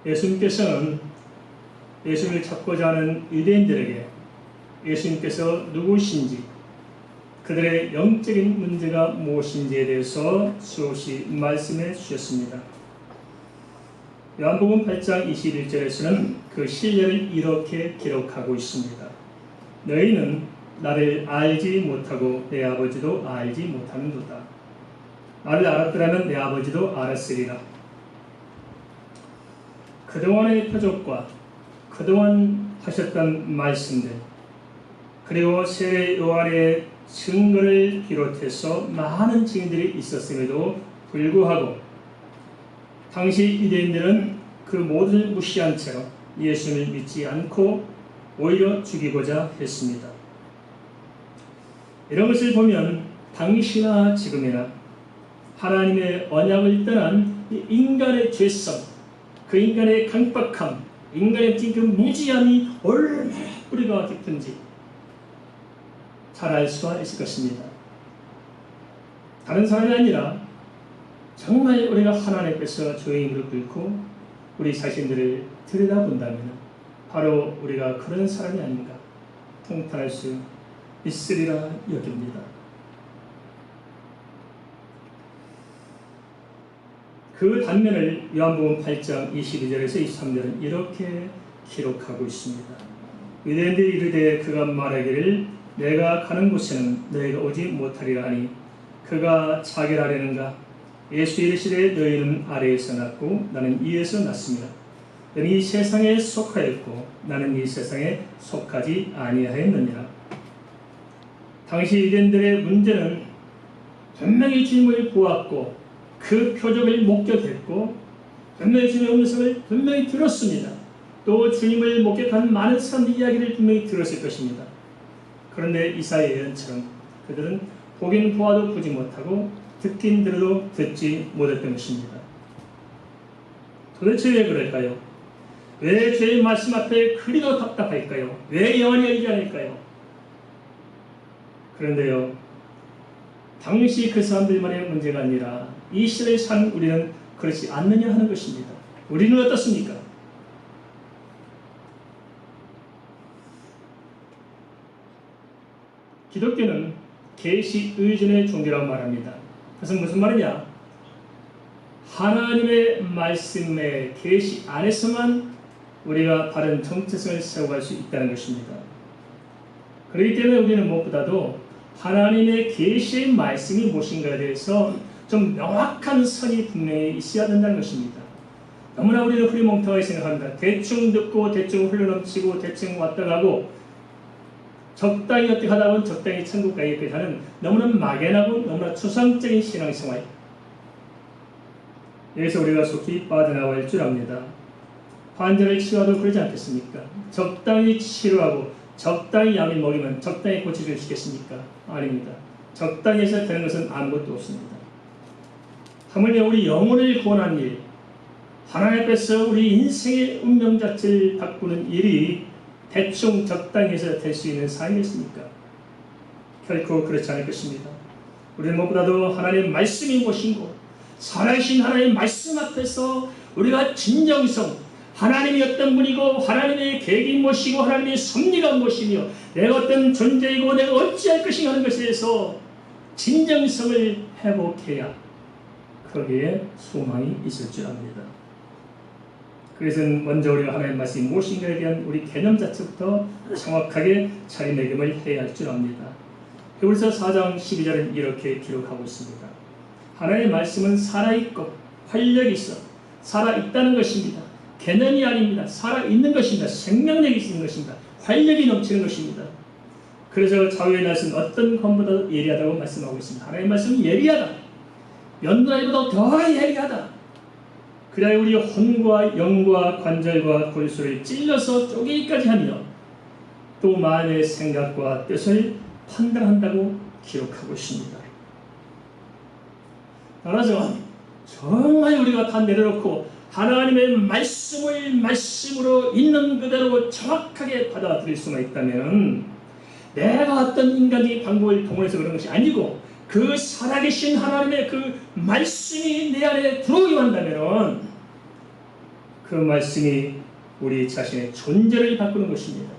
예수님께서는 예수님을 찾고자 하는 유대인들에게 예수님께서 누구신지, 그들의 영적인 문제가 무엇인지에 대해서 수없이 말씀해 주셨습니다. 요한복음 8장 21절에서는 그 신뢰를 이렇게 기록하고 있습니다. 너희는 나를 알지 못하고 내 아버지도 알지 못하는도다. 나를 알았더라면 내 아버지도 알았으리라. 그동안의 표적과 그동안 하셨던 말씀들, 그리고 세례 요한의 증거를 비롯해서 많은 증인들이 있었음에도 불구하고 당시 유대인들은 그 모든 무시한 채로 예수님을 믿지 않고 오히려 죽이고자 했습니다. 이런 것을 보면 당시나 지금이나 하나님의 언약을 떠난 인간의 죄성, 그 인간의 강박함, 인간의 그 무지함이 얼마나 뿌리가 깊은지 잘 알 수가 있을 것입니다. 다른 사람이 아니라 정말 우리가 하나님께서 주의 무릎 꿇고 우리 자신들을 들여다본다면 바로 우리가 그런 사람이 아닌가 통탄할 수 있으리라 여깁니다. 그 단면을 요한복음 8장 22절에서 23절은 이렇게 기록하고 있습니다. 유대인들이 이르되 그가 말하기를 내가 가는 곳에는 너희가 오지 못하리라 하니 그가 자결하려는가? 예수 이르시되 너희는 아래에서 났고 나는 위에서 났습니다. 너는 이 세상에 속하였고 나는 이 세상에 속하지 아니하였느니라. 당시 유대인들의 문제는 분명히 주님을 보았고 그 표적을 목격했고 분명히 주님의 음성을 분명히 들었습니다. 또 주님을 목격한 많은 사람들의 이야기를 분명히 들었을 것입니다. 그런데 이사야 예언처럼 그들은 보긴 보아도 보지 못하고 듣긴 들어도 듣지 못했던 것입니다. 도대체 왜 그럴까요? 왜 죄의 말씀 앞에 그리도 답답할까요? 왜 영원히 열리지 않을까요? 그런데요, 당시 그 사람들만의 문제가 아니라 이 시대에 산 우리는 그렇지 않느냐 하는 것입니다. 우리는 어떻습니까? 기독교는 계시 의존의 종교라고 말합니다. 그것은 무슨 말이냐? 하나님의 말씀의 계시 안에서만 우리가 바른 정체성을 세워갈 수 있다는 것입니다. 그렇기 때문에 우리는 무엇보다도 하나님의 계시의 말씀이 무엇인가에 대해서 좀 명확한 선이 분명히 있어야 된다는 것입니다. 너무나 우리는 흐리멍텅하게 생각합니다. 대충 듣고 대충 흘러넘치고 대충 왔다 가고 적당히 어떻게 하다 보면 적당히 천국 가기까지 하는 너무나 막연하고 너무나 추상적인 신앙생활, 여기서 우리가 속히 빠져나갈 줄 압니다. 환자를 치료하도 그러지 않겠습니까? 적당히 치료하고 적당히 약을 먹이면 적당히 고쳐줄 수 있겠습니까? 아닙니다. 적당히 해서 되는 것은 아무것도 없습니다. 하물며 우리 영혼을 구원한 일, 하나님 앞에서 우리 인생의 운명 자체를 바꾸는 일이 대충 적당히 해서 될 수 있는 사이겠습니까? 결코 그렇지 않을 것입니다. 우리는 무엇보다도 하나님의 말씀이 무엇인고 살아계신 하나님의 말씀 앞에서 우리가 진정성, 하나님이 어떤 분이고 하나님의 계획이 무엇이고 하나님의 섭리가 무엇이며 내가 어떤 존재이고 내가 어찌할 것인가 하는 것에 대해서 진정성을 회복해야 거기에 소망이 있을 줄 압니다. 그래서 먼저 우리가 하나님의 말씀이 무엇인가에 대한 우리 개념 자체부터 정확하게 자리매김을 해야 할 줄 압니다. 히브리서 4장 12절은 이렇게 기록하고 있습니다. 하나님의 말씀은 살아있고 활력이 있어 살아있다는 것입니다. 개념이 아닙니다. 살아있는 것입니다. 생명력이 있는 것입니다. 활력이 넘치는 것입니다. 그래서 좌우의 날씨는 어떤 것보다 예리하다고 말씀하고 있습니다. 하나님의 말씀은 예리하다. 연단보다 더 예리하다. 그래야 우리 혼과 영과 관절과 골수를 찔러서 쪼개기까지 하며 또 마음의 생각과 뜻을 판단한다고 기록하고 있습니다. 따라서 정말 우리가 다 내려놓고 하나님의 말씀을 말씀으로 있는 그대로 정확하게 받아들일 수만 있다면 내가 어떤 인간적인 방법을 동원해서 그런 것이 아니고 그 살아계신 하나님의 그 말씀이 내 안에 들어오기만 한다면 그 말씀이 우리 자신의 존재를 바꾸는 것입니다.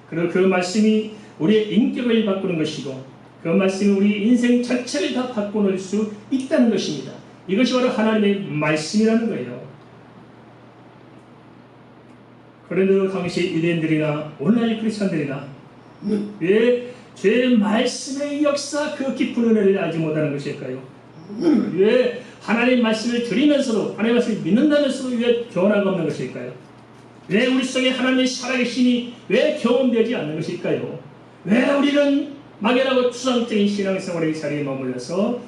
그리고 그 말씀이 우리의 인격을 바꾸는 것이고 그 말씀이 우리 인생 자체를 다 바꿔놓을 수 있다는 것입니다. 이것이 바로 하나님의 말씀이라는 거예요. 그런데도 당시 유대인들이나 오늘날 크리스천들이나 왜 죄의 말씀의 역사 그 깊은 은혜를 알지 못하는 것일까요? 왜 하나님의 말씀을 들으면서도 하나님의 말씀을 믿는다면서도 왜 변화가 없는 것일까요? 왜 우리 속에 하나님의 살아계심이 왜 경험되지 않는 것일까요? 왜 우리는 막연하고 추상적인 신앙생활의 자리에 머물러서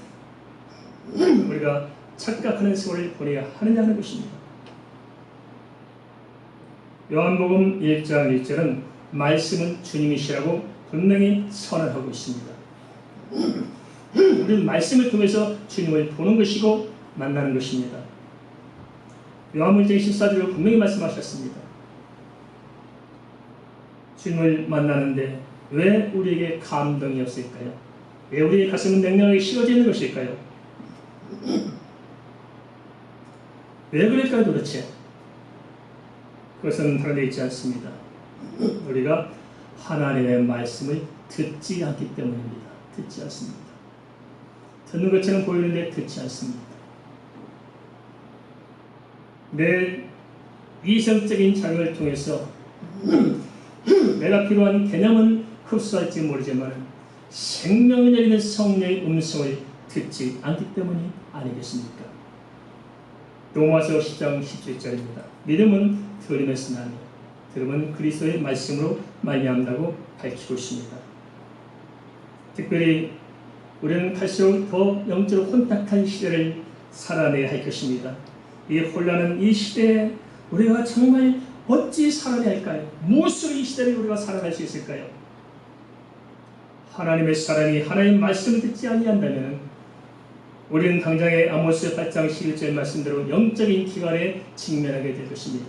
우리가 착각하는 세월을 보내야 하느냐는 것입니다. 요한복음 1장 1절은 말씀은 주님이시라고 분명히 선언하고 있습니다. 우리는 말씀을 통해서 주님을 보는 것이고 만나는 것입니다. 요한복음 1장 14절로 분명히 말씀하셨습니다. 주님을 만나는데 왜 우리에게 감동이 없을까요? 왜 우리의 가슴은 냉랭하게 식어져 있는 것일까요? 왜 그럴까요 도대체? 그것은 다른 데 있지 않습니다. 우리가 하나님의 말씀을 듣지 않기 때문입니다. 듣지 않습니다. 듣는 것처럼 보이는데 듣지 않습니다. 내 이성적인 작용을 통해서 내가 필요한 개념은 흡수할지 모르지만 생명을 열리는 성령의 음성을 듣지 않기 때문이 아니겠습니까? 로마서 10장 17절입니다. 믿음은 들음에서 나니 들음은 그리스도의 말씀으로 말미암다고 밝히고 있습니다. 특별히 우리는 갈수록 더 영적으로 혼탁한 시대를 살아내야 할 것입니다. 이 혼란한 이 시대에 우리가 정말 어찌 살아내야 할까요? 무엇으로 이 시대를 우리가 살아갈 수 있을까요? 하나님의 사람이 하나님의 말씀을 듣지 아니한다면 우리는 당장의 아모스 8장 11절 말씀대로 영적인 기관에 직면하게 될 것입니다.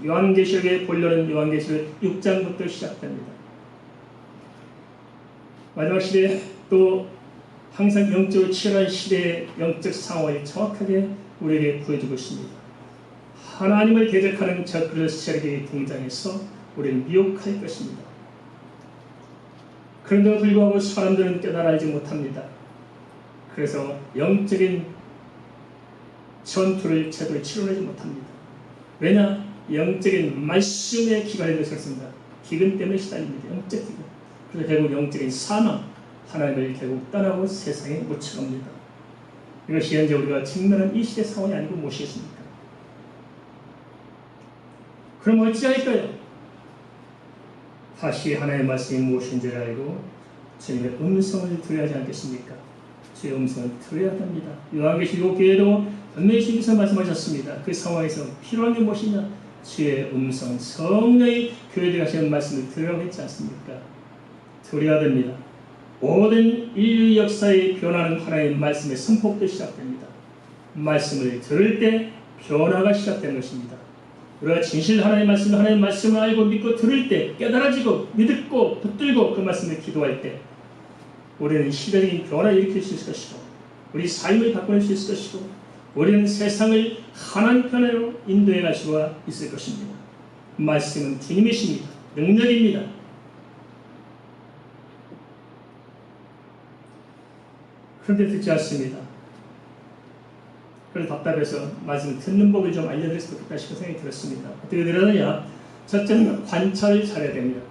요한계시록의 본론은 요한계시록 6장부터 시작됩니다. 마지막 시대에 또 항상 영적으로 치열한 시대의 영적 상황을 정확하게 우리에게 보여주고 있습니다. 하나님을 대적하는 적그리스도 세력이 등장해서 우리를 미혹할 것입니다. 그런데도 불구하고 사람들은 깨달아 알지 못합니다. 그래서 영적인 전투를 제대로 치러내지 못합니다. 왜냐? 영적인 말씀의 기관에 들어섰습니다. 기근 때문에 시달립니다. 영적 기근. 그래서 결국 영적인 사망, 하나님을 결국 떠나고 세상에 묻혀갑니다. 이것이 현재 우리가 직면한 이 시대 상황이 아니고 무엇이겠습니까? 그럼 어찌할까요? 다시 하나님의 말씀이 무엇인지를 알고 주님의 음성을 들어야 하지 않겠습니까? 주의 음성을 들어야 합니다. 요한계시록 교회도 분명히 주님께서 말씀하셨습니다. 그 상황에서 필요한 게 무엇이냐? 주의 음성, 성령이 교회에 하시는 말씀을 들으라고 했지 않습니까? 들어야 됩니다. 모든 인류 역사의 변화는 하나님의 말씀의 선포부터 시작됩니다. 말씀을 들을 때 변화가 시작되는 것입니다. 우리가 진실 하나님의 말씀을 알고 믿고 들을 때 깨달아지고 믿고 붙들고 그 말씀을 기도할 때 우리는 시대적인 변화를 일으킬 수 있을 것이고 우리 삶을 바꿔낼 수 있을 것이고 우리는 세상을 하나님 편으로 인도해 갈 수가 있을 것입니다. 말씀은 주님이십니다. 능력입니다. 그런데 듣지 않습니다. 그래서 답답해서 말씀 듣는 법을 좀 알려드릴 수도 있겠다 싶은 생각이 들었습니다. 어떻게 들으느냐? 첫째는 관찰을 잘해야 됩니다.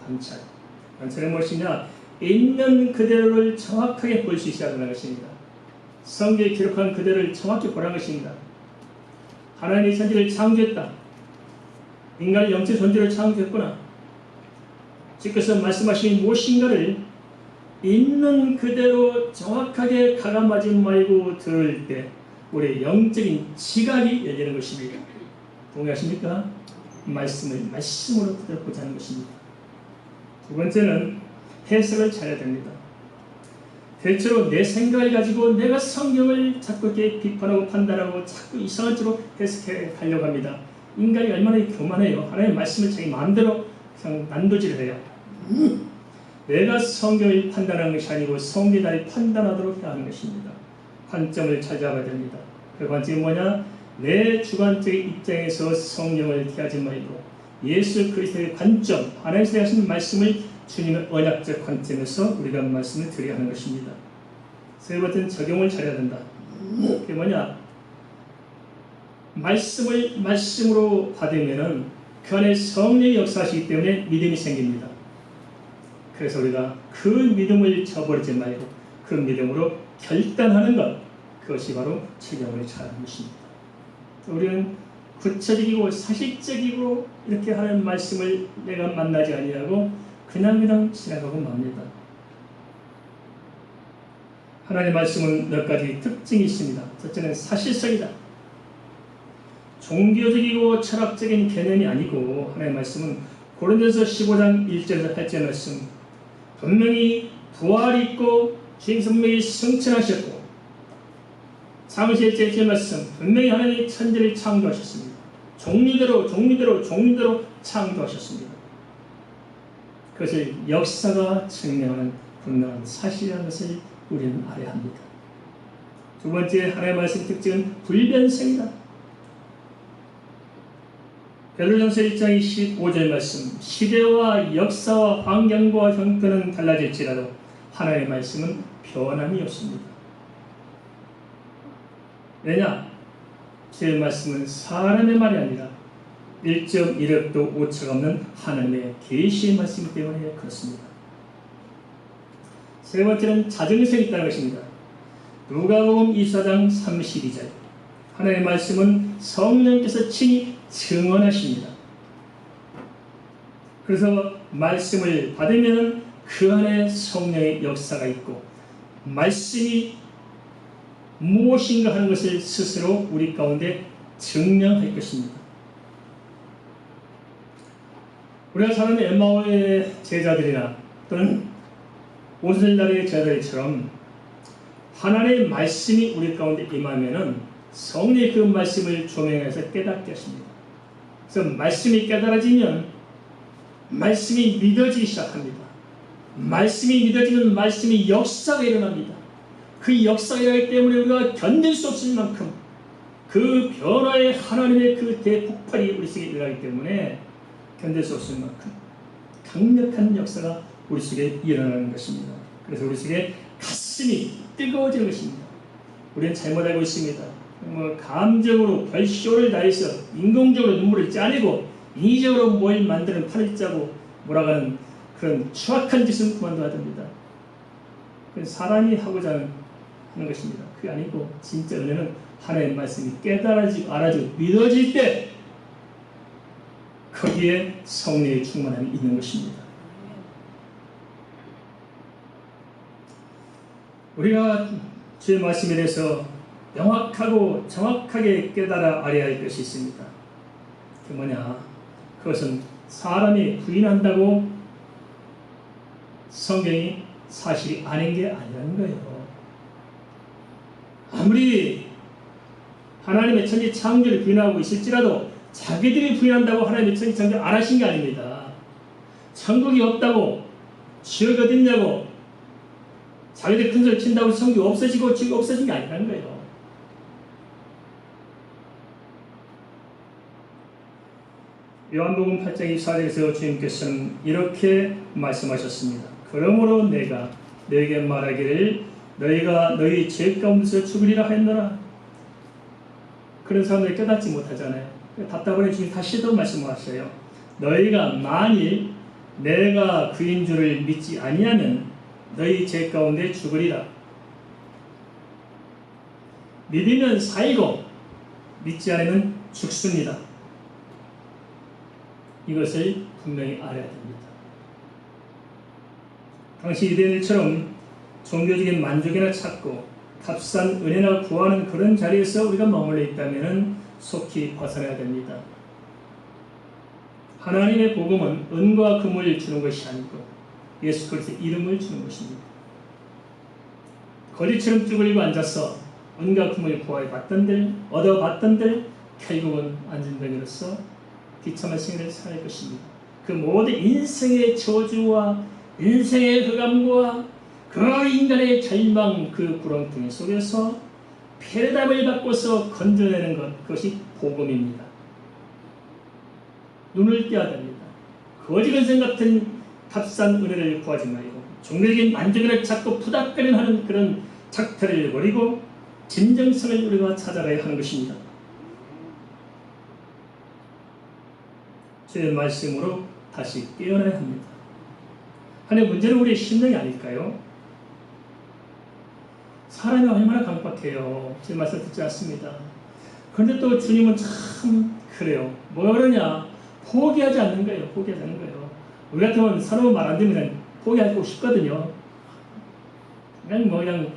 관찰은 무엇이냐? 있는 그대로를 정확하게 볼 수 있어야 하는 것입니다. 성경에 기록한 그대로를 정확히 보라는 것입니다. 하나님이 천지를 창조했다. 인간의 영적 존재를 창조했구나. 주께서 말씀하신 무엇인가를 있는 그대로 정확하게 가감하지 말고 들을 때 우리의 영적인 지각이 열리는 것입니다. 동의하십니까? 말씀으로 붙들고자 하는 것입니다. 두 번째는 해석을 잘해야 됩니다. 대체로 내 생각을 가지고 내가 성경을 자꾸 이렇게 비판하고 판단하고 자꾸 이상한 쪽으로 해석해 가려고 합니다. 인간이 얼마나 교만해요. 하나님의 말씀을 자기 마음대로 그냥 난도질을 해요. 내가 성경을 판단하는 것이 아니고 성경을 판단하도록 해야 하는 것입니다. 관점을 잘 잡아야 됩니다. 그 관점이 뭐냐? 내 주관적인 입장에서 성령을 대하지 말고 예수 그리스도의 관점, 하나님께서 하신 말씀을 주님의 언약적 관점에서 우리가 말씀을 드려야 하는 것입니다. 세 번째는 적용을 잘해야 된다. 그게 뭐냐? 말씀을 말씀으로 받으면은 그 안에 성령이 역사하시기 때문에 믿음이 생깁니다. 그래서 우리가 그 믿음을 저버리지 말고 그 믿음으로 결단하는 것, 그것이 바로 적용을 잘하는 것입니다. 우리는 구체적이고 사실적이고 이렇게 하는 말씀을 내가 만나지 아니하고 그냥 지나가고 맙니다. 하나님의 말씀은 몇 가지 특징이 있습니다. 첫째는 사실성이다. 종교적이고 철학적인 개념이 아니고 하나님의 말씀은 고린도서 15장 1절에서 8절 말씀 분명히 부활이 있고 주님께서 분명히 승천하셨고 창세기 1절 말씀 분명히 하나님이 천지를 창조하셨습니다. 종류대로 창조하셨습니다. 그것을 역사가 증명하는 분명한 사실이라는 것을 우리는 알아야 합니다. 두 번째 하나님의 말씀 특징은 불변성이다. 베드로전서 1장 25절 말씀 시대와 역사와 환경과 형편은 달라질지라도 하나님의 말씀은 변함이 없습니다. 왜냐? 제 말씀은 사람의 말이 아니라 1.1획도 오차가 없는 하나님의 계시의 말씀이기 때문에 그렇습니다. 세 번째는 자정성이 있다는 것입니다. 누가복음 24장 32절 하나님의 말씀은 성령께서 친히 증언하십니다. 그래서 말씀을 받으면 그 안에 성령의 역사가 있고 말씀이 무엇인가 하는 것을 스스로 우리 가운데 증명할 것입니다. 우리가 잘 아는 엠마오의 제자들이나 또는 오순절날의 제자들처럼 하나님의 말씀이 우리 가운데 임하면은 성령이 그 말씀을 조명해서 깨닫게 하십니다. 그래서 말씀이 깨달아지면 말씀이 믿어지기 시작합니다. 말씀이 믿어지면 말씀이 역사가 일어납니다. 그 역사가 일어나기 때문에 우리가 견딜 수 없을 만큼 그 변화의 하나님의 그 대폭발이 우리 속에 일어나기 때문에 견딜 수 없을 만큼 강력한 역사가 우리 속에 일어나는 것입니다. 그래서 우리 속에 가슴이 뜨거워지는 것입니다. 우리는 잘못 알고 있습니다. 감정으로 별쇼를 다해서 인공적으로 눈물을 짜내고 인위적으로 뭘 만드는 판을 짜고 몰아가는 그런 추악한 짓은 그만둬야 됩니다. 그건 사람이 하고자 하는 것입니다. 그게 아니고 진짜 은혜는 하나님의 말씀이 깨달아지고 알아지고 믿어질 때 거기에 성령의 충만함이 있는 것입니다. 우리가 주의 말씀에 대해서 명확하고 정확하게 깨달아 알아야 할 것이 있습니다. 그게 뭐냐? 그것은 사람이 부인한다고 성경이 사실이 아닌 게 아니라는 거예요. 아무리 하나님의 천지 창조를 부인하고 있을지라도 자기들이 부인한다고 하나님의 천지 창조를 안 하신 게 아닙니다. 천국이 없다고 지옥이 어딨냐고 자기들 큰 소리 친다고 천국이 없어지고 지옥이 없어진 게 아니라는 거예요. 요한복음 8장 24절에서 주님께서는 이렇게 말씀하셨습니다. 그러므로 내가 너에게 말하기를 너희가 너희 죄 가운데서 죽으리라 했노라. 그런 사람들이 깨닫지 못하잖아요. 답답하니 주님 다시 또 말씀하셨어요. 너희가 만일 내가 그인 줄을 믿지 아니하면 너희 죄 가운데 죽으리라. 믿으면 살고 믿지 않으면 죽습니다. 이것을 분명히 알아야 됩니다. 당시 유대인들처럼 종교적인 만족이나 찾고 값싼 은혜나 구하는 그런 자리에서 우리가 머물러 있다면 속히 벗어나야 됩니다. 하나님의 복음은 은과 금을 주는 것이 아니고 예수 그리스도의 이름을 주는 것입니다. 거지처럼 쭈그리고 앉아서 은과 금을 구하여봤던들 얻어봤던들 결국은 안진뱅이로서 비참한 생애를 살 것입니다. 그 모든 인생의 저주와 인생의 흑암과 그 인간의 절망 그 구렁텅이 속에서 패러다임을 바꿔서 건져내는 것, 그것이 복음입니다. 눈을 떼야 됩니다. 거지 근성 같은 값싼 은혜를 구하지 말고 종교적인 만족을 찾고 푸닥거리는 하는 그런 작태를 버리고 진정성을 우리가 찾아가야 하는 것입니다. 주의 말씀으로 다시 깨어나야 합니다. 하나의 문제는 우리의 심령이 아닐까요? 사람이 얼마나 강박해요. 제 말씀 듣지 않습니다. 그런데 또 주님은 참 그래요. 뭐가 그러냐? 포기하지 않는 거예요. 포기하지 않는 거예요. 우리 같으면 사람은 말 안 되면 포기하고 싶거든요. 그냥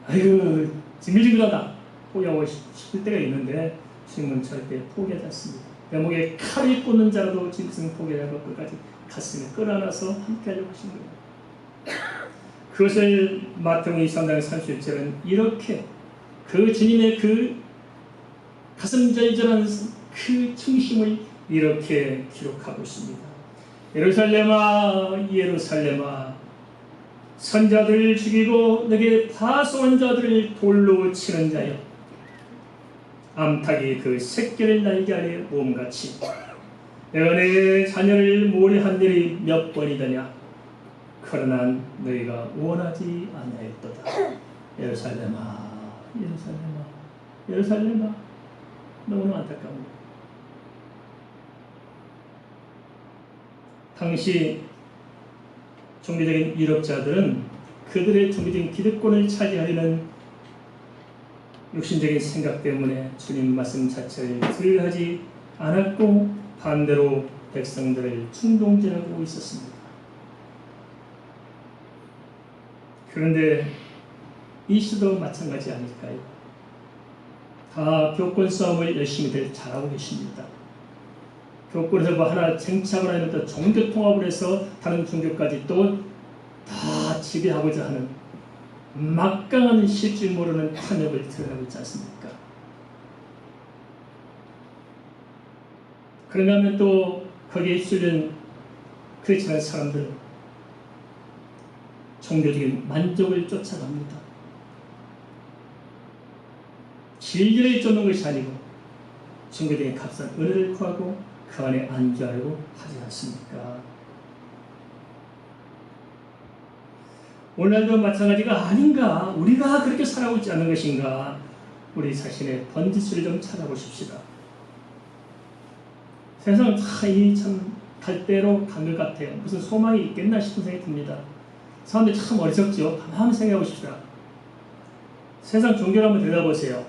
아이고 징글징글하다 포기하고 싶을 때가 있는데 주님은 절대 포기하지 않습니다. 내 목에 칼을 꽂는 자라도 짐승 포기하고 끝까지 가슴에 끌어안아서 함께하려고 하신 거예요. 그것을 마태복음 23장 31절은 이렇게 그 주님의 그 가슴 절절한 그 충심을 이렇게 기록하고 있습니다. 예루살렘아 예루살렘아 선자들을 죽이고 내게 파송한 자들을 돌로 치는 자여 암탉이 그 새끼를 날개 아래 모음같이 내가 내 자녀를 모래한 일이 몇 번이더냐 그러나 너희가 원하지 아니하였도다. 예루살렘아 예루살렘아 예루살렘아 너무나 안타까운 당시 종교적인 유럽자들은 그들의 종교적인 기득권을 차지하려는 육신적인 생각 때문에 주님 말씀 자체를 들하지 않았고 반대로 백성들을 충동질하고 있었습니다. 그런데 이 시도 마찬가지 아닐까요? 다 교권 싸움을 열심히들 잘하고 계십니다. 교권에서 뭐 하나 쟁취하거나 하면 또 종교 통합을 해서 다른 종교까지 또 다 지배하고자 하는 막강한 실줄 모르는 탐욕을 드러내고 있지 않습니까? 그런가 하면 또 거기에 휩쓸린 그렇지 않은 사람들은 종교적인 만족을 쫓아갑니다. 진리를 쫓는 것이 아니고 종교적인 값싼 은혜를 구하고 그 안에 안주하려고 하지 않습니까? 오늘도 마찬가지가 아닌가? 우리가 그렇게 살아오고 있지 않는 것인가? 우리 자신의 번지수를 좀 찾아보십시다. 세상 참 갈대로 간 것 같아요. 무슨 소망이 있겠나 싶은 생각이 듭니다. 사람들이 참 어리석죠. 가만히 생각해 보십시다. 세상 종교를 한번 들여다보세요.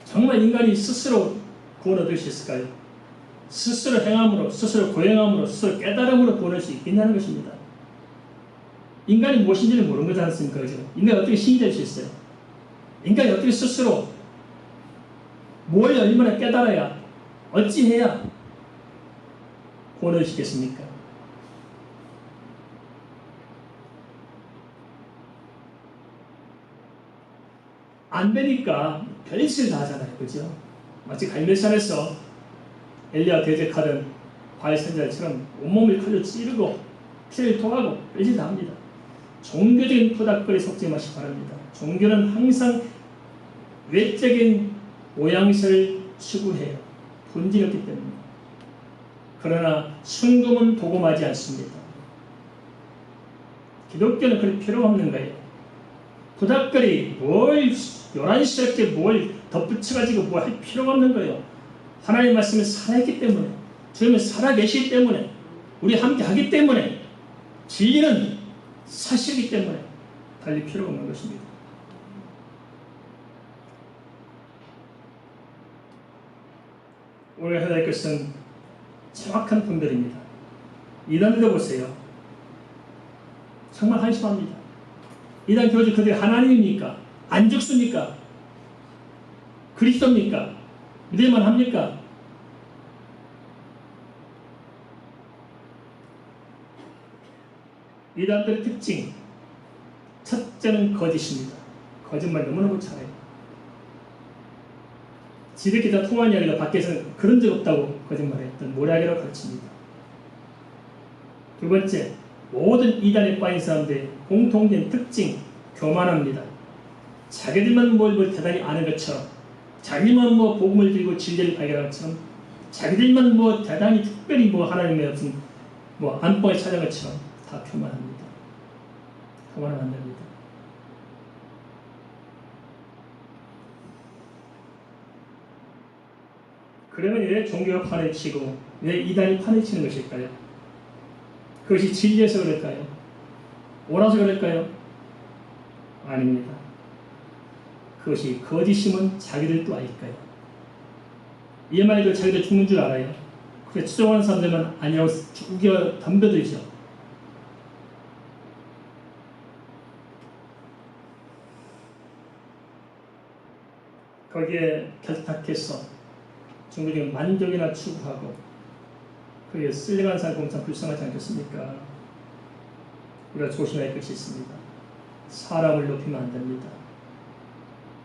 정말 인간이 스스로 구원 얻을 수 있을까요? 스스로 행함으로, 스스로 고행함으로, 스스로 깨달음으로 구원할 수 있겠냐는 것입니다. 인간이 무엇인지를 모르는 거지 않습니까? 그죠? 인간이 어떻게 신이 될 수 있어요? 인간이 어떻게 스스로 뭘 얼마나 깨달아야, 어찌해야 구원을 시겠습니까? 안 되니까 별짓을 다 하잖아요. 그죠? 마치 갈멜산에서 엘리야 대적하던 바알 선지자처럼 온몸을 칼로 찌르고 피를 토하고 별짓을 다 합니다. 종교적인 토닥거리 속지 마시기 바랍니다. 종교는 항상 외적인 모양새를 추구해요. 본질이 없기 때문에. 그러나 순금은 도금하지 않습니다. 기독교는 그럴 필요가 없는 거예요. 토닥거리 뭘 요란스럽게 뭘 덧붙여가지고 뭐 할 필요가 없는 거예요. 하나님의 말씀을 살아있기 때문에 주님은 살아계시기 때문에 우리 함께 하기 때문에 진리는 사실이기 때문에 달릴 필요가 없는 것입니다. 오늘 해야 할 것은 정확한 분별입니다. 이단들도 보세요. 정말 한심합니다. 이단 교주 그들이 하나님입니까? 안죽습니까? 그리스도입니까? 믿을만 합니까? 이단들의 특징 첫째는 거짓입니다. 거짓말 너무너무 잘해요. 지들끼리 다 통한 이야기가 밖에서는 그런 적 없다고 거짓말했던 모략이라고 가르칩니다. 두 번째, 모든 이단에 빠진 사람들의 공통된 특징 교만합니다. 자기들만 뭘 대단히 아는 것처럼, 자기만 복음을 들고 진리를 발견한 것처럼, 자기들만 대단히 특별히 하나님의 무슨 안방을 찾은 것처럼 다 교만합니다. 교만은 안 됩니다. 그러면 왜 종교가 판을 치고 왜 이단이 판을 치는 것일까요? 그것이 진리에서 그럴까요? 옳아서 그럴까요? 아닙니다. 그것이 거짓임은 자기들도 알까요? 이 말도 자기들 죽는 줄 알아요. 그래 추종하는 사람들만 아니라고 우겨 덤벼들죠. 거기에 결탁해서 중국인 만족이나 추구하고 그게 쓸려가는 사람 보면 참 불쌍하지 않겠습니까? 우리가 조심해야 할 것이 있습니다. 사람을 높이면 안 됩니다.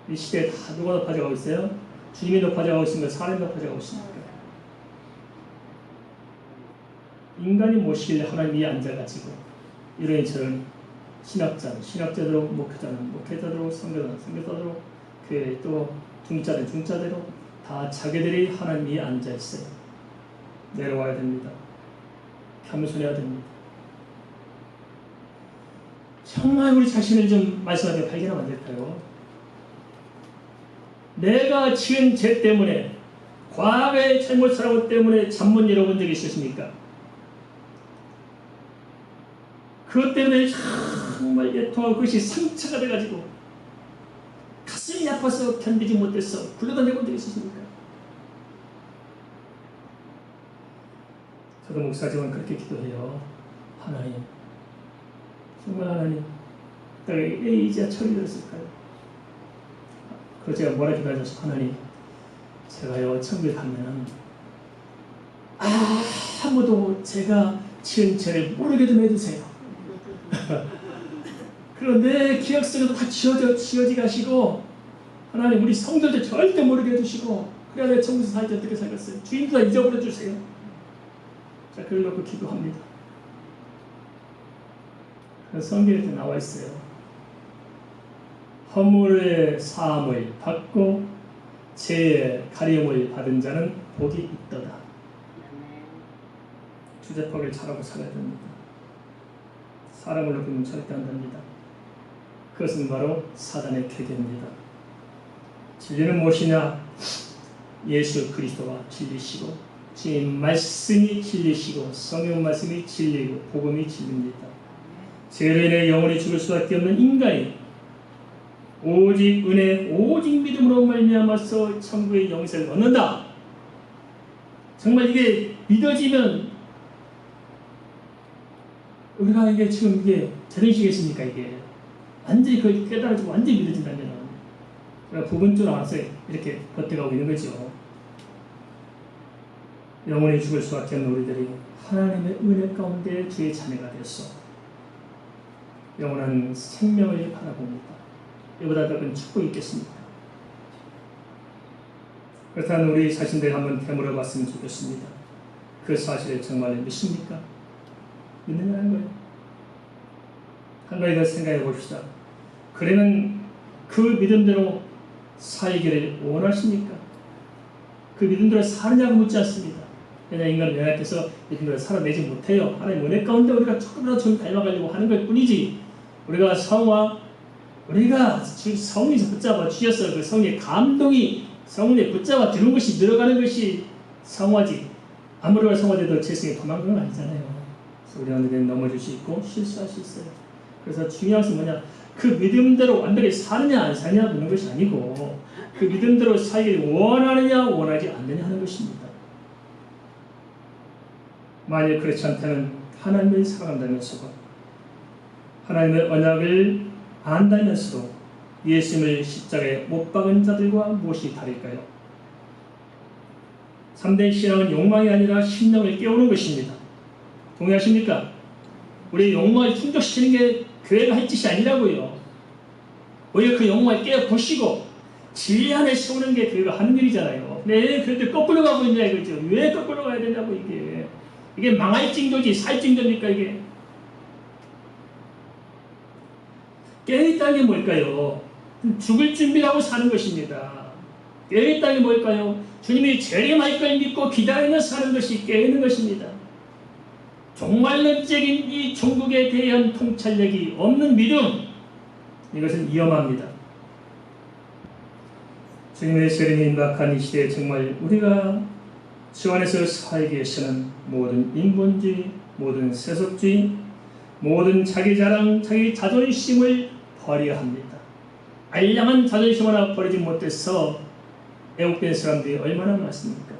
이 시대에 다 누가 높아져가고 있어요? 주님이 높아져가고 있습니까? 사람이 높아져가고 있습니까? 인간이 모시길래 하나님 위에 앉아가지고 이러니 저러니 신학자대로 목회자대로 선교사대로 교회 또 중자대로 다 자기들이 하나님 위에 앉아있어요. 내려와야 됩니다. 겸손해야 됩니다. 정말 우리 자신을 좀 말씀하게 발견하면 안 될까요? 내가 지은 죄 때문에 과거의 잘못을 하고 때문에 잠 못 잃어본 적이 있으십니까? 그것 때문에 정말 애통하고 그것이 상처가 돼가지고 가슴이 아파서 견디지 못해서 굴러다니고 본 적이 있으십니까? 저도 목사지만 그렇게 기도해요. 하나님, 정말 하나님, 왜 이제야 철이 들었을까요? 그래서 제가 뭐라 기도하셨어? 하나님, 제가요 천국에 가면은 아무도 제가 지은 죄를 모르게 좀 해주세요. 그리고 내 기억 속에도 다 지워지 가시고 하나님 우리 성도들 절대 모르게 해주시고 그래야 내가 천국에서 살 때 어떻게 살겠어요? 주인도 다 잊어버려 주세요. 자, 그걸 놓고 기도합니다. 성경에 나와 있어요. 허물의 사함을 받고 죄의 가림을 받은 자는 복이 있도다. 주제법을 잘하고 살아야 됩니다. 사람을 높이면 절대 안 됩니다. 그것은 바로 사단의 계계입니다. 진리는 무엇이냐? 예수 그리스도가 진리시고 주님 말씀이 진리시고 성경 말씀이 진리고 복음이 진리입니다. 죄로 인해 영원히 죽을 수밖에 없는 인간이 오직 은혜, 오직 믿음으로 말미암아서 천국의 영생을 얻는다. 정말 이게 믿어지면 우리가 이게 지금 이게 제정신이겠습니까? 이게 완전히 그걸 깨달아지고 완전히 믿어진다면 우리가 부분적으로 알아서 이렇게 버텨가고 있는 거죠. 영원히 죽을 수밖에 없는 우리들이 하나님의 은혜 가운데 주의 자녀가 되었어 영원한 생명을 바라봅니다. 이보다 더 큰 축복이 있겠습니까? 그렇다면 우리 자신들 한번 되물어 봤으면 좋겠습니다. 그 사실을 정말 믿습니까? 믿느냐는 거예요. 한 가지 더 생각해 봅시다. 그러면 그 믿음대로 살기를 원하십니까? 그 믿음대로 사느냐고 묻지 않습니다. 왜냐하면 인간은 연약해서 믿음대로 살아내지 못해요. 하나님 은혜 가운데 우리가 조금이라도 좀 닮아가려고 하는 것 뿐이지 우리가 우리가 성이 붙잡아 주셔서 그 성의 감동이 성에 붙잡아 주는 것이 늘어가는 것이 성화지 아무리 성화돼도 제 성에 도망가는 건 아니잖아요. 그래서 우리가 넘어질 수 있고 실수할 수 있어요. 그래서 중요한 것은 뭐냐? 그 믿음대로 완벽히 사느냐 안 사느냐 묻는 것이 아니고 그 믿음대로 살기를 원하느냐 원하지 않느냐 하는 것입니다. 만약 그렇지 않다면 하나님을 사랑한다면서도 하나님의 언약을 안다면서도 예수님을 십자가에 못 박은 자들과 무엇이 다를까요? 3대 신앙은 욕망이 아니라 신령을 깨우는 것입니다. 동의하십니까? 우리 욕망을 충족시키는 게 교회가 할 짓이 아니라고요. 오히려 그 욕망을 깨보시고 진리 안에 세우는 게 교회가 하는 일이잖아요. 네, 그런데 거꾸로 가고 있냐 이거죠. 왜 거꾸로 가야 되냐고 이게 망할 징조지 살 징조입니까 이게? 깨어있다는 게 뭘까요? 죽을 준비하고 사는 것입니다. 깨어있다는 게 뭘까요? 주님이 재림할 걸 믿고 기다리며 사는 것이 깨어있는 것입니다. 종말론적인 이 종국에 대한 통찰력이 없는 믿음, 이것은 위험합니다. 주님의 재림이 임박한 이 시대에 정말 우리가 주 안에서 살기 위해서는 모든 인본주의, 모든 세속주의, 모든 자기 자랑, 자기 자존심을 버려야 합니다. 알량한 자존심 하나 버리지 못해서 애국된 사람들이 얼마나 많습니까?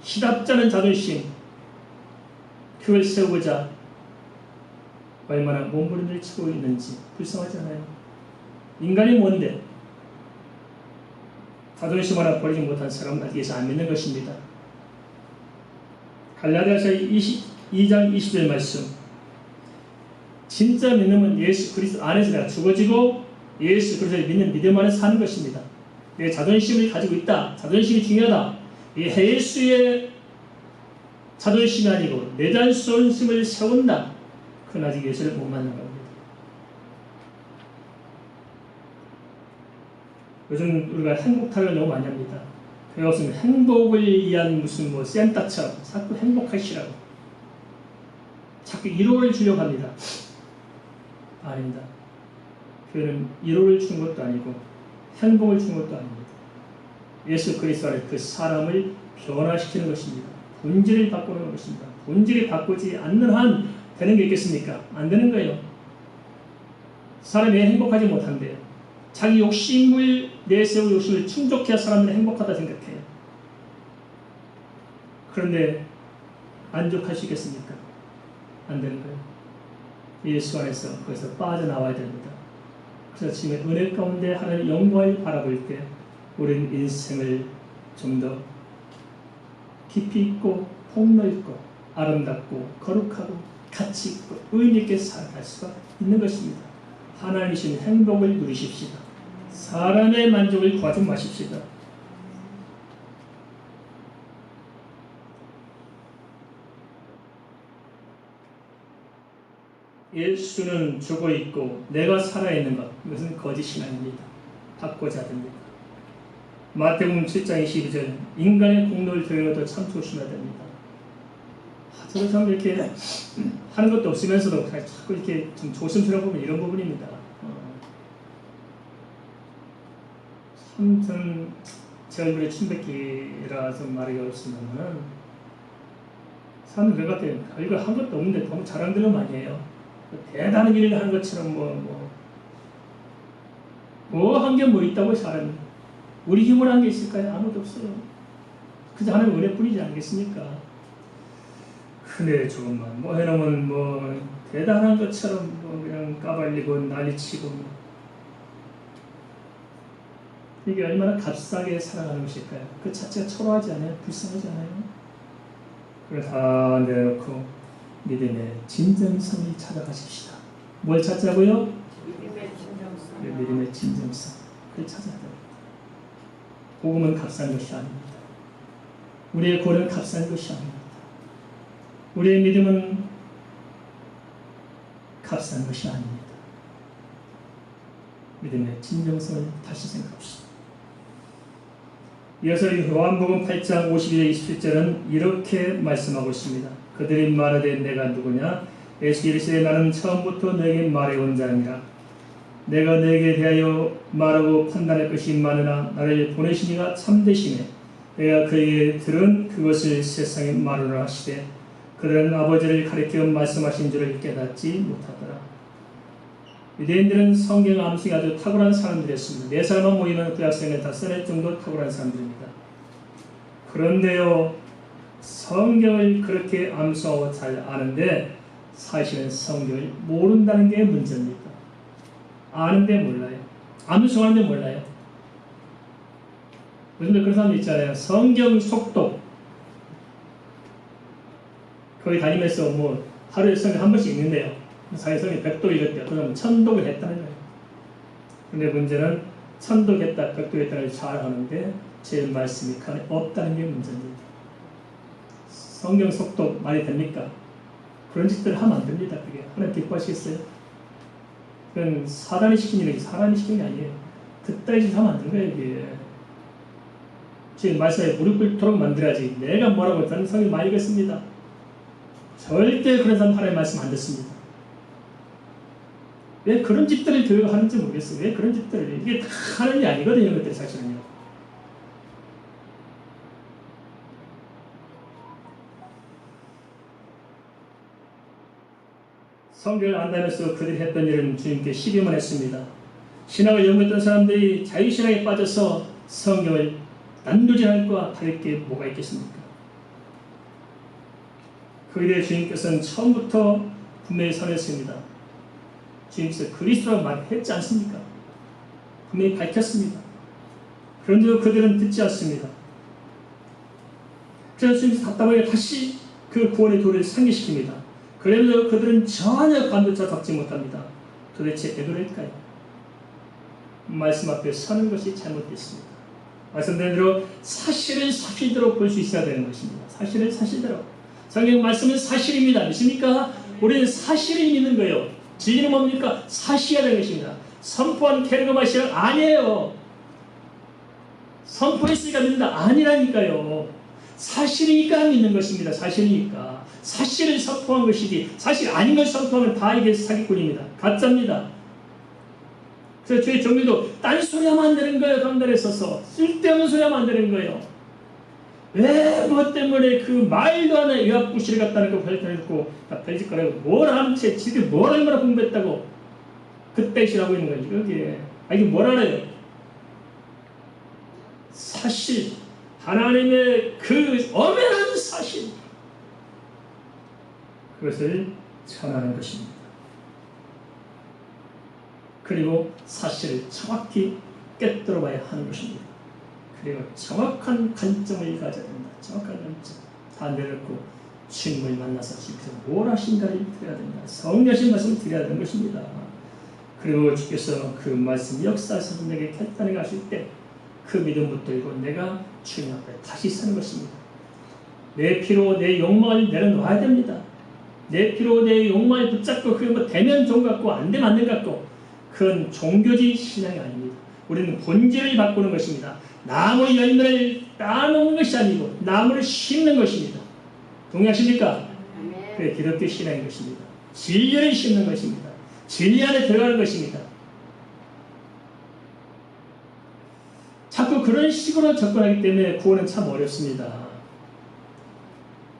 시답잖은 자존심, 그걸 세우고자 얼마나 몸부림을 치고 있는지 불쌍하잖아요. 인간이 뭔데? 자존심 하나 버리지 못한 사람은 아직 예수 안 믿는 것입니다. 갈라디아서 2장 20절 말씀, 진짜 믿음은 예수 그리스도 안에서 내가 죽어지고 예수 그리스도를 믿는 믿음 안에 사는 것입니다. 내 자존심을 가지고 있다. 자존심이 중요하다. 이 예수의 자존심이 아니고 내 자존심을 세운다. 그건 아직 예수를 못 만난 겁니다. 요즘 우리가 행복 타령을 너무 많이 합니다. 그게 없으면 행복을 위한 무슨 뭐 센터처럼 자꾸 행복하시라고 자꾸 위로를 주려고 합니다. 아닙니다. 그는 위로를 주는 것도 아니고 행복을 주는 것도 아닙니다. 예수 그리스도 안에 그 사람을 변화시키는 것입니다. 본질을 바꾸는 것입니다. 본질이 바꾸지 않는 한 되는 게 있겠습니까? 안 되는 거예요. 사람이 행복하지 못한대요. 자기 욕심을 내세우고 욕심을 충족해야 사람들이 행복하다 생각해요. 그런데 만족할 수 있겠습니까? 안 되는 거예요. 예수 안에서 거기서 빠져나와야 됩니다. 그래서 지금 은혜 가운데 하나님의 영광을 바라볼 때 우리는 인생을 좀 더 깊이 있고 폭넓고 아름답고 거룩하고 가치 있고 의미 있게 살아갈 수가 있는 것입니다. 하나님이 주신 행복을 누리십시다. 사람의 만족을 구하지 마십시다. 예수는 죽어 있고 내가 살아있는 것, 이것은 거짓 신앙입니다. 바꾸자 됩니다. 마태복음 7장 22절, 인간의 공로를 드러내도 참 조심해야 됩니다. 저는 참 이렇게 하는 것도 없으면서도 자꾸 이렇게 좀 조심스러워 보면 이런 부분입니다. 참 저는 제 얼굴에 침뱉기라 좀 말하기 어렵습니다만 사람들 그럴 것 같아요. 얼굴 한 것도 없는데 너무 자랑들로 많이 해요. 대단한 일을 하는 것처럼 한 게 뭐 있다고 사람이. 우리 힘으로 한 게 있을까요? 아무도 없어요. 그저 하나님 은혜뿐이지 않겠습니까? 큰애 조금만 해놓으면 대단한 것처럼 그냥 까발리고 난리치고 이게 얼마나 값싸게 살아가는 것일까요? 그 자체가 초라하지 않아요? 불쌍하지 않아요? 그걸 다 내려놓고 믿음의 진정성을 찾아가십시다. 뭘 찾자고요? 믿음의 진정성. 그걸 찾아야 됩니다. 복음은 값싼 것이 아닙니다. 우리의 고는 값싼 것이 아닙니다. 우리의 믿음은 값싼 것이 아닙니다. 믿음의 진정성을 다시 생각합시다. 이어서 요한복음 8장 52절 27절은 이렇게 말씀하고 있습니다. 그들이 말하되 내가 누구냐? 예수 이르시되 나는 처음부터 너에게 말해온 자니라. 내가 너에게 대하여 말하고 판단할 것이 많으나 나를 보내신 이가 참되시네. 내가 그에게 들은 그것을 세상에 말하노라 하시되 그들은 아버지를 가리켜 말씀하신 줄을 깨닫지 못하더라. 유대인들은 성경 암송이 아주 탁월한 사람들이었습니다. 4살만 모이면 그 학생을 다 써낼 정도 탁월한 사람들입니다. 그런데요, 성경을 그렇게 암송하고 잘 아는데 사실은 성경을 모른다는 게 문제입니다. 아는데 몰라요. 암송하는데 몰라요. 요즘에 그런 사람들 있잖아요. 성경 속독. 거기 다니면서 하루에 성경 한 번씩 읽는데요. 사회성이 100도 읽었대요. 그러면 1000독을 했다는 거예요. 근데 문제는 1000독 했다, 100독 했다를 잘 하는데 제 말씀이 칸에 없다는 게 문제입니다. 성경 속독 말이 됩니까? 그런 짓들을 하면 안 됩니다. 그게 하나님 기뻐하시겠어요? 그건 사단이 시킨 일이지 사람이 시킨 게 아니에요. 그따위 짓 하면 안 되는 거예요. 이게. 지금 말씀에 무릎 꿇도록 만들어야지. 내가 뭐라고 저는 성경 많이 읽었습니다. 절대 그런 사람 하나님 말씀 안 듣습니다. 왜 그런 집들을 교육하는지 모르겠어요. 왜 그런 집들을. 이게 다 하는 게 아니거든요. 이런 것들이 사실은요. 성경을 안다면서 그들이 했던 일은 주님께 시비만 했습니다. 신학을 연구했던 사람들이 자유신학에 빠져서 성경을 난도질할 것과 다를 게 뭐가 있겠습니까? 그에 대해 주님께서는 처음부터 분명히 선했습니다. 주님께서 그리스도라고 말했지 않습니까? 분명히 밝혔습니다. 그런데도 그들은 듣지 않습니다. 그래서 주님께서 답답하게 다시 그 구원의 도를 상기시킵니다. 그래도 그들은 전혀 관두자 잡지 못합니다. 도대체 왜 그럴까요? 말씀 앞에 서는 것이 잘못됐습니다. 말씀드린 대로 사실을 사실대로 볼 수 있어야 되는 것입니다. 사실을 사실대로. 성경 말씀은 사실입니다. 믿습니까? 우리는 사실을 믿는 거예요. 진리는 뭡니까? 사실이야 되는 것입니다. 선포한 캐르그마 신앙 아니에요. 선포했으니까 믿는다. 아니라니까요. 사실이니까 믿는 것입니다. 사실이니까. 사실을 선포한 것이지 사실 아닌 걸 선포하면 다 이게 사기꾼입니다. 가짜입니다. 그래서 주의 종류도 딴소리 하면 안 되는 거예요. 강단에 서서 쓸데없는 소리 하면 안 되는 거예요. 왜 뭐 때문에 그 말도 안 되는 의학부실을 갖다는 거 발표해놓고 벨짓거라고 뭘 하는 채 지들 뭘 얼마나 공부했다고 그때 시라고 있는 거지. 그게 이게 뭘 알아요? 사실 하나님의 그 엄연한 사실 그것을 전하는 것입니다. 그리고 사실을 정확히 꿰뚫어 봐야 하는 것입니다. 그리고 정확한 관점을 가져야 된다. 정확한 관점. 다 내려놓고 주님을 만나서 주께서 뭘 하신가를 드려야 된다. 성령신 말씀을 드려야 되는 것입니다. 그리고 주께서 그 말씀 역사에서 내게 결단해 가실 때 그 믿음 붙들고 내가 주님 앞에 다시 서는 것입니다. 내 피로 내 욕망을 내려놓아야 됩니다. 내 피로 내 욕망을 붙잡고 그게 뭐 되면 좋은 것 같고 안 되면 안 되는 것 같고 그건 종교주의 신앙이 아닙니다. 우리는 본질을 바꾸는 것입니다. 나무 열매를 따놓는 것이 아니고 나무를 심는 것입니다. 동의하십니까? 그게 기독교 신앙인 것입니다. 진리를 심는 것입니다. 진리 안에 들어가는 것입니다. 자꾸 그런 식으로 접근하기 때문에 구원은 참 어렵습니다.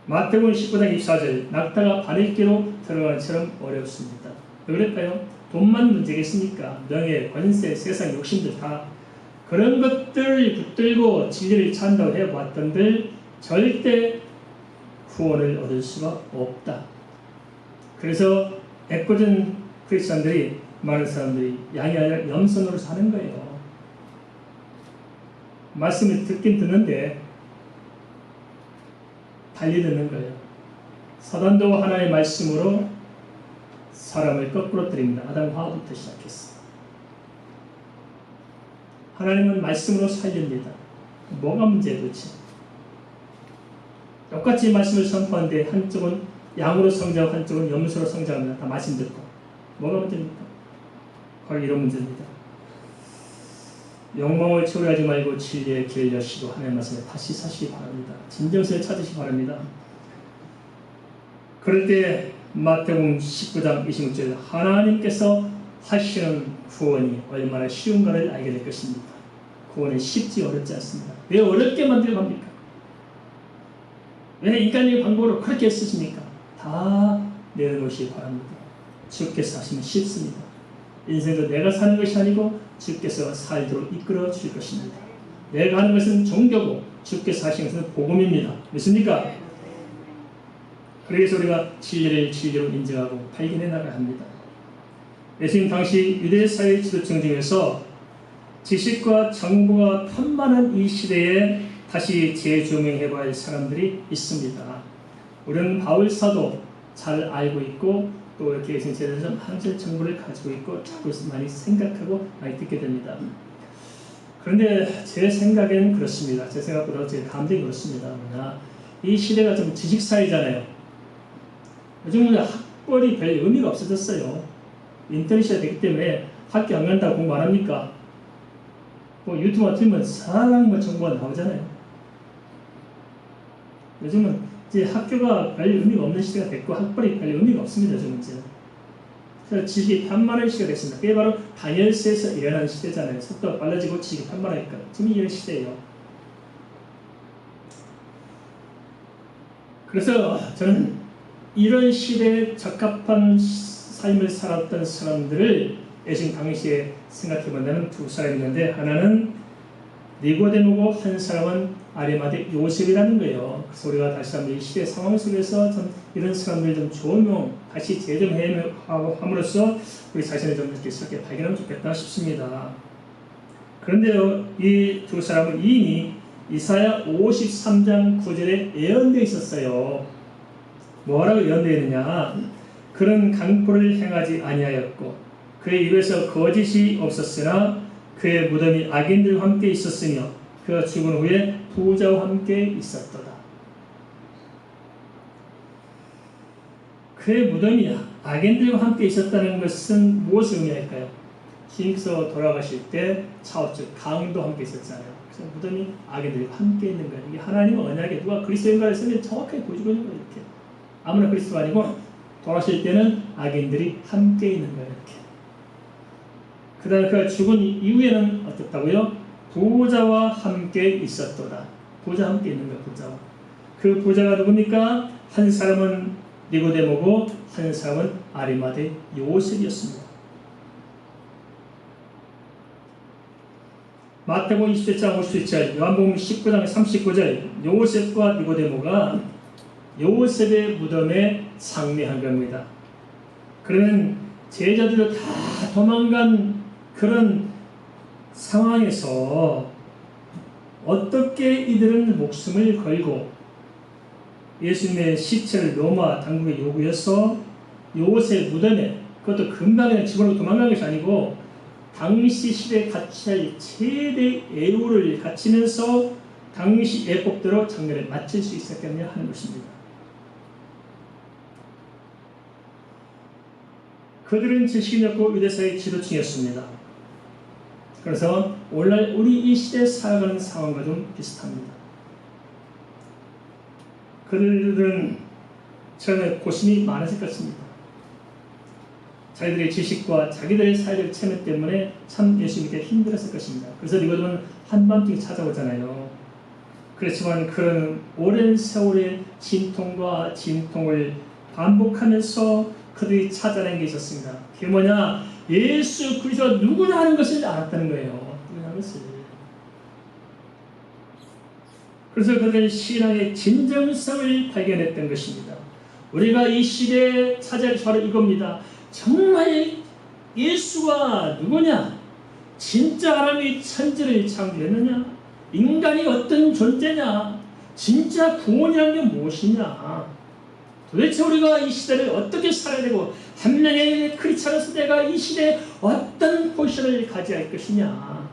마태복음 19장 24절 낙타가 바늘기로 들어가는 것처럼 어렵습니다. 왜 그럴까요? 돈만 문제겠습니까? 명예, 권세, 세상 욕심들 다 그런 것들을 붙들고 진리를 찾는다고 해왔던들 절대 구원을 얻을 수가 없다. 그래서 애꿎은 크리스천들이 많은 사람들이 양이 아니라 염소노로 사는 거예요. 말씀을 듣긴 듣는데 달리 듣는 거예요. 사단도 하나의 말씀으로 사람을 거꾸로 때립니다. 아담 하와부터 시작했어. 하나님은 말씀으로 살립니다. 뭐가 문제예요 도대체? 똑같이 말씀을 선포하는데 한쪽은 양으로 성장하고 한쪽은 염소로 성장합니다. 다 말씀 듣고. 뭐가 문제입니까? 거의 이런 문제입니다. 욕망을 초래하지 말고 진리의 길을 여시고 하나님의 말씀에 다시 사시기 바랍니다. 진정성을 찾으시기 바랍니다. 그럴 때 마태복음 19장 26절 하나님께서 하시는 구원이 얼마나 쉬운가를 알게 될 것입니다. 구원은 쉽지 어렵지 않습니다. 왜 어렵게 만들고 합니까? 왜 인간의 방법으로 그렇게 쓰십니까? 다 내려놓으시기 바랍니다. 주께서 하시면 쉽습니다. 인생도 내가 사는 것이 아니고 주께서 살도록 이끌어 주실 것입니다. 내가 하는 것은 종교고 주께서 하시는 것은 복음입니다. 믿습니까? 그래서 우리가 진리를 진리로 인정하고 발견해 나가야 합니다. 예수님 당시 유대 사회 지도층 중에서 지식과 정보가 편만한 이 시대에 다시 재조명해 봐야 할 사람들이 있습니다. 우리는 바울 사도 잘 알고 있고 또 이렇게 예수님에 대해서 많은 정보를 가지고 있고 자꾸 많이 생각하고 많이 듣게 됩니다. 그런데 제 생각에는 그렇습니다. 제 생각보다 제 감정이 그렇습니다. 이 시대가 좀 지식사회잖아요. 요즘은 학벌이 별 의미가 없어졌어요. 인터넷 시대가 되기 때문에 학교 안 간다고 공부 안 합니까? 뭐 유튜브만 틀면 사랑 뭐 정보가 나오잖아요. 요즘은 이제 학교가 별 의미가 없는 시대가 됐고 학벌이 별 의미가 없습니다. 요즘은 이제. 그래서 지식이 판만할 시대가 됐습니다. 그게 바로 다이얼스에서 일어나는 시대잖아요. 속도가 빨라지고 지식이 판만하니까. 지금 이런 시대예요. 그래서 저는 이런 시대에 적합한 삶을 살았던 사람들을 예수님 당시에 생각해본다면 두 사람이 있는데 하나는 니고데모고 한 사람은 아리마대 요셉이라는 거예요. 그래서 우리가 다시 한번 이 시대 상황 속에서 좀 이런 사람들 좀 조명 다시 재점함으로써 우리 자신을 좀 이렇게 새롭게 발견하면 좋겠다 싶습니다. 그런데요, 이 두 사람은 이미 이사야 53장 9절에 예언되어 있었어요. 뭐라고 예언되어 있느냐? 그는 강포를 행하지 아니하였고 그의 입에서 거짓이 없었으나 그의 무덤이 악인들과 함께 있었으며 그가 죽은 후에 부자와 함께 있었도다. 그의 무덤이 악인들과 함께 있었다는 것은 무엇을 의미할까요? 주님께서 돌아가실 때 차오즉 강도 함께 있었잖아요. 그래서 무덤이 악인들과 함께 있는 거예요. 이게 하나님의 언약에 누가 그리스도인가를 쓰면 정확하게 보여주고 있는 거예요. 이렇게. 아무나 그리스도가 아니고 돌아가실 때는 악인들이 함께 있는 거예요. 이렇게. 그 다음에 그가 죽은 이후에는 어떻다고요? 부자와 함께 있었도다. 부자와 함께 있는 거예요. 부자와. 그 부자가 누굽니까? 한 사람은 니고데모고 한 사람은 아리마대 요셉이었습니다. 마태복음 27장 57절, 요한복음 19장 39절, 요셉과 니고데모가 요셉의 무덤에 상매한 겁니다. 그러면 제자들도 다 도망간 그런 상황에서 어떻게 이들은 목숨을 걸고 예수님의 시체를 로마 당국에 요구해서 요셉 무덤에, 그것도 금방 그냥 집으로 도망간 것이 아니고 당시 시대에 갖춰야 최대 애우를 갖추면서 당시 예법대로 장례를 마칠 수 있었겠냐 하는 것입니다. 그들은 지식이 없고 유대사의 지도층이었습니다. 그래서 오늘날 우리 이 시대에 살아가는 상황과 좀 비슷합니다. 그들은 처음에 고심이 많았을 것입니다. 자기들의 지식과 자기들의 사회적 체면 때문에 참 예수 믿기 힘들었을 것입니다. 그래서 니고데모는 한밤중에 찾아오잖아요. 그렇지만 그런 오랜 세월의 진통과 진통을 반복하면서 그들이 찾아낸 게 있었습니다. 그게 뭐냐? 예수 그리스도가 누구냐 하는 것을 알았다는 거예요. 누구냐 것을. 그래서 그들은 신앙의 진정성을 발견했던 것입니다. 우리가 이 시대에 찾아야 할 바로 이겁니다. 정말 예수가 누구냐? 진짜 하나님이 천지를 창조했느냐? 인간이 어떤 존재냐? 진짜 구원이라는 게 무엇이냐? 도대체 우리가 이 시대를 어떻게 살아야 되고 한 명의 크리스찬으로서 내가 이 시대에 어떤 포지션을 가져야 할 것이냐?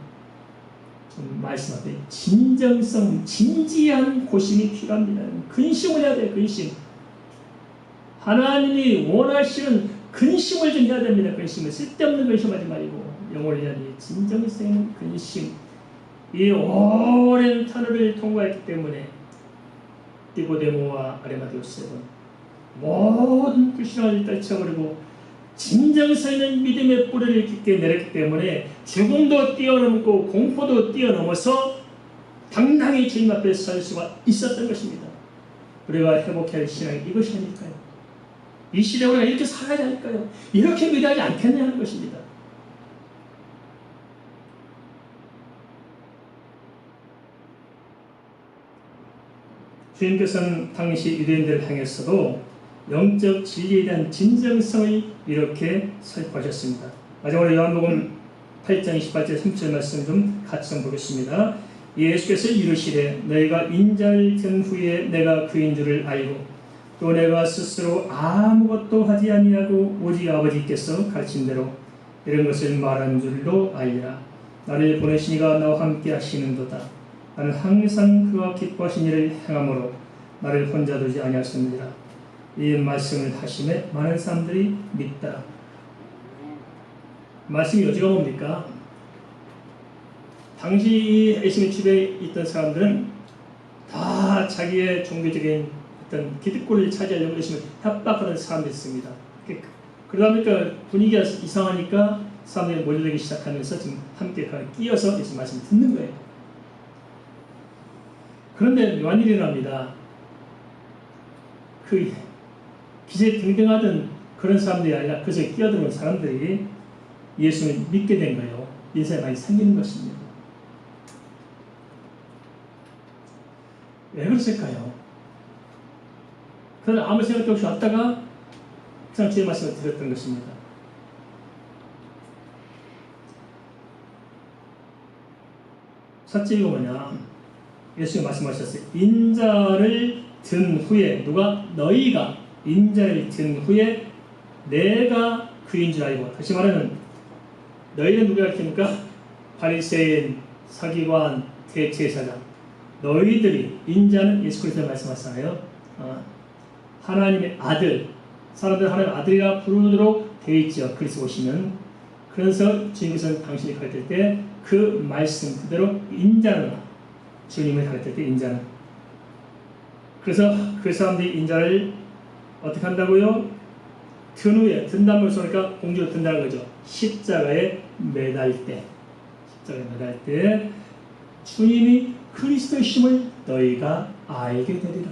좀 말씀하되 진정성, 진지한 고심이 필요합니다. 근심을 해야 돼요. 근심. 하나님이 원하시는 근심을 좀 해야 됩니다. 근심을. 쓸데없는 근심하지 말고 영혼을 위한 진정성 있는 근심. 이 오랜 터널을 통과했기 때문에 니고데모와 아리마대 요셉은 모든 불신앙을 떨쳐버리고 진정성 있는 믿음의 뿌리를 깊게 내렸기 때문에 죽음도 뛰어넘고 공포도 뛰어넘어서 당당히 주님 앞에 설 수가 있었던 것입니다. 우리가 회복해야 할 신앙이 이것이 아닐까요? 이 시대에 우리가 이렇게 살아야 할까요? 이렇게 믿어야지 않겠냐 하는 것입니다. 주님께서는 당시 유대인들을 향해서도 영적 진리에 대한 진정성을 이렇게 설파하셨습니다. 마지막으로 요한복음 8장 28절 30절 말씀 좀 같이 좀 보겠습니다. 예수께서 이르시되 너희가 인자를 든 후에 내가 그인 줄을 알고 또 내가 스스로 아무것도 하지 아니하고 오직 아버지께서 가르친 대로 이런 것을 말한 줄로 알리라. 나를 보내시니가 나와 함께 하시는도다. 나는 항상 그와 기뻐하신 일을 행함으로 나를 혼자 두지 아니하셨느니라. 이 말씀을 하심에 많은 사람들이 믿더라. 말씀의 여지가 뭡니까? 당시 예수님 집에 있던 사람들은 다 자기의 종교적인 어떤 기득권을 차지하려고 예수님을 협박하는 사람들이었습니다. 그러다 보니까 분위기가 이상하니까 사람들이 몰려들기 시작하면서 지금 함께 끼어서 예수님 말씀을 듣는 거예요. 그런데 묘한 일이 일어납니다. 그 기세등등하던 그런 사람들이 아니라 그것에 끼어들어온 사람들이 예수님을 믿게 된 거예요. 인생이 많이 생기는 것입니다. 왜 그랬을까요? 그는 아무 생각도 없이 왔다가 그냥 주의 말씀을 드렸던 것입니다. 첫째 이거 뭐냐? 예수님 말씀하셨어요. 인자를 든 후에 너희가 인자를 든 후에 내가 그인 줄 알고. 다시 말하면 너희는 누구야 했습니까? 바리새인, 서기관, 대제사장. 너희들이 인자는 예수 그리스도 말씀하시잖아요. 하나님의 아들, 사람들 하나님의 아들이라 부르도록 되어 있죠. 그리스도 오시면. 그래서 주님께서는 당신이 가르칠 때 그 말씀 그대로 인자는 주님을 가르칠 때 인자는. 그래서 그 사람들이 인자를 어떻게 한다고요? 든 후에, 든다는 걸 쏘니까 공주로 든다는 거죠. 십자가에 매달 때, 주님이 그리스도이심을 너희가 알게 되리라.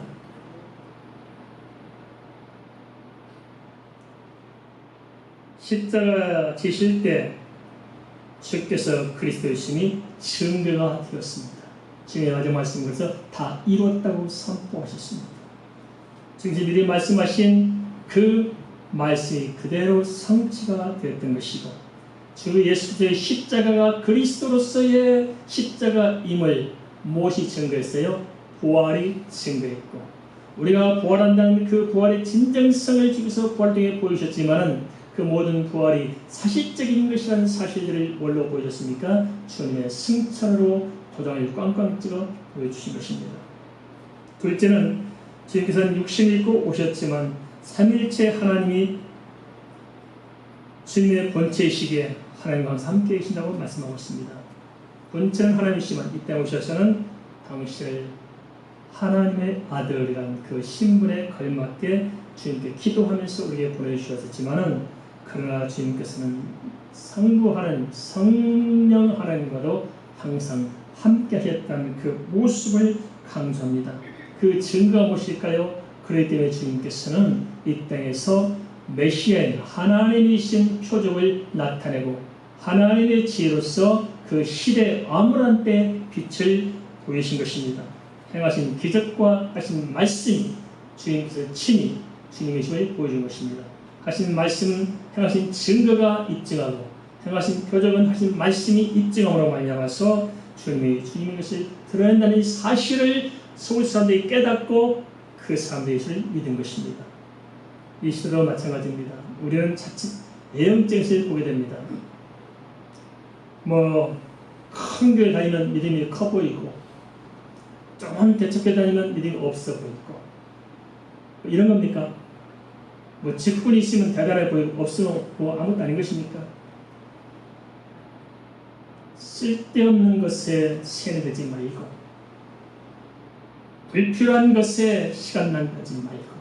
십자가 지실 때 주께서 그리스도이심이 증거가 되었습니다. 주님의 마지막 말씀에서 다 이뤘다고 선포하셨습니다. 증신들이 말씀하신 그 말씀이 그대로 성취가 되었던 것이고, 주 예수 그리스도의 십자가가 그리스도로서의 십자가임을 무엇이 증거했어요? 부활이 증거했고, 우리가 부활한다는 그 부활의 진정성을 주께서 부활 등에 보이셨지만은 그 모든 부활이 사실적인 것이라는 사실들을 뭘로 보여줬습니까? 주님의 승천으로 도장을 꽝꽝 찍어 보여주신 것입니다. 둘째는 주님께서는 육신을 입고 오셨지만 삼일체 하나님이 주님의 본체이시기에 하나님과 함께 계신다고 말씀하고 있습니다. 본체는 하나님이시지만 이 땅에 오셔서는 당신을 하나님의 아들이라는 그 신분에 걸맞게 주님께 기도하면서 우리에게 보내주셨지만은, 그러나 주님께서는 상부하는 성령 하나님과도 항상 함께 하셨다는 그 모습을 강조합니다. 그 증거가 무엇일까요? 그렇기 때문에 주님께서는 이 땅에서 메시아인 하나님이신 표적을 나타내고 하나님의 지혜로서 그 시대 암울한 때 빛을 보이신 것입니다. 행하신 기적과 하신 말씀이 주님께서 친히 주님의 힘을 보여준 것입니다. 하신 말씀, 행하신 증거가 입증하고 행하신 표적은 하신 말씀이 입증함으로 말미암아서 주님의 것을 드러낸다는 사실을 서울 사람들이 깨닫고 그 사람들의 것을 믿은 것입니다. 이 시대도 마찬가지입니다. 우리는 자칫 내용적인 것을 보게 됩니다. 큰 교회 다니면 믿음이 커 보이고, 조금 대척교회 다니면 믿음이 없어 보이고, 이런 겁니까? 직분이 있으면 대단해 보이고 없으면 아무것도 아닌 것입니까? 쓸데없는 것에 세뇌되지 말고, 불필요한 것에 시간 낭비하지 말고,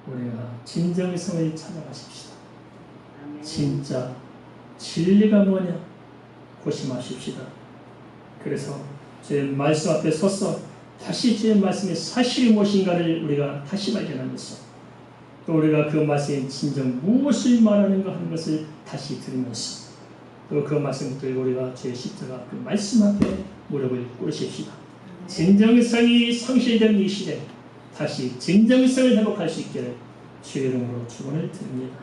우리가 진정의 성을 찾아가십시다. 진짜 진리가 뭐냐 고심하십시다. 그래서 제 말씀 앞에 서서 다시 제 말씀의 사실이 무엇인가를 우리가 다시 발견하면서, 또 우리가 그 말씀의 진정 무엇을 말하는가 하는 것을 다시 들으면서, 또 그 말씀을 들고 우리가 제 십자가 그 말씀 앞에 무릎을 꿇으십시다. 진정성이 상실된 이 시대 다시 진정성을 회복할 수 있기를 주의 이름으로 축원을 드립니다.